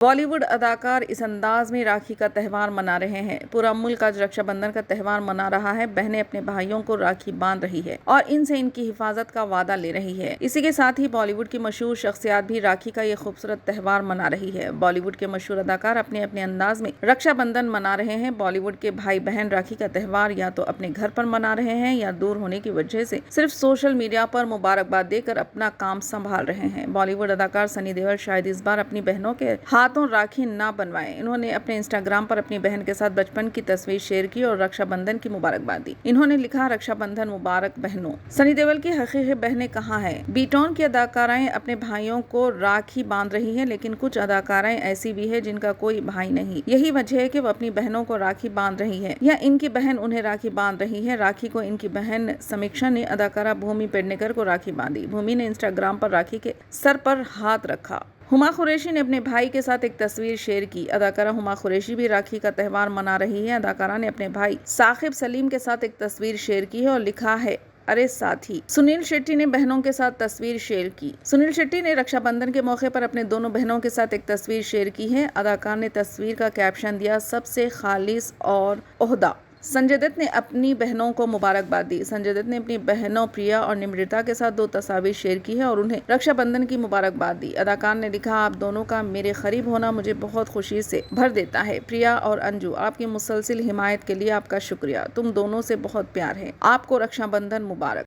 बॉलीवुड अदाकार इस अंदाज में राखी का त्यौहार मना रहे हैं। पूरा मुल्क आज रक्षाबंधन का त्यौहार मना रहा है। बहनें अपने भाइयों को राखी बांध रही है और इनसे इनकी हिफाजत का वादा ले रही है। इसी के साथ ही बॉलीवुड की मशहूर शख्सियात भी राखी का ये खूबसूरत त्यौहार मना रही है। बॉलीवुड के मशहूर अदाकार अपने अपने अंदाज में रक्षाबंधन मना रहे हैं। बॉलीवुड के भाई बहन राखी का त्यौहार या तो अपने घर पर मना रहे हैं या दूर होने की वजह से सिर्फ सोशल मीडिया पर मुबारकबाद देकर अपना काम संभाल रहे हैं। बॉलीवुड अदाकार सनी देओल शायद इस बार अपनी बहनों के हाथों राखी ना बनवाएं। इन्होंने अपने इंस्टाग्राम पर अपनी बहन के साथ बचपन की तस्वीर शेयर की और रक्षाबंधन की मुबारकबाद दी। इन्होंने लिखा, रक्षाबंधन मुबारक बहनों। सनी देओल की हकीकी बहनें कहाँ हैं? बीटॉन की अदाकाराएं अपने भाइयों को राखी बांध रही हैं, लेकिन कुछ अदाकाराएं ऐसी भी है जिनका कोई भाई नहीं। यही वजह है कि वो अपनी बहनों को राखी बांध रही है या इनकी बहन उन्हें राखी बांध रही है। राखी को इनकी बहन समीक्षा ने अदाकारा भूमि पेडनेकर को राखी बांधी। भूमि ने इंस्टाग्राम पर राखी के सर पर हाथ रखा। हुमा कुरैशी ने अपने भाई के साथ एक तस्वीर शेयर की। अदाकारा हुमा कुरैशी भी राखी का त्यौहार मना रही है। अदाकारा ने अपने भाई साकिब सलीम के साथ एक तस्वीर शेयर की है और लिखा है, अरे साथी। सुनील शेट्टी ने बहनों के साथ तस्वीर शेयर की। सुनील शेट्टी ने रक्षाबंधन के मौके पर अपने दोनों बहनों के साथ एक तस्वीर शेयर की है। अदाकार ने तस्वीर का कैप्शन दिया, सबसे खालिस और ओहदा। संजय दत्त ने अपनी बहनों को मुबारकबाद दी। संजय दत्त ने अपनी बहनों प्रिया और निमृता के साथ 2 तस्वीर शेयर की है और उन्हें रक्षाबंधन की मुबारकबाद दी। अदाकार ने लिखा, आप दोनों का मेरे करीब होना मुझे बहुत खुशी से भर देता है। प्रिया और अंजू, आपकी मुसलसल हिमायत के लिए आपका शुक्रिया। तुम दोनों से बहुत प्यार है। आपको रक्षाबंधन मुबारक।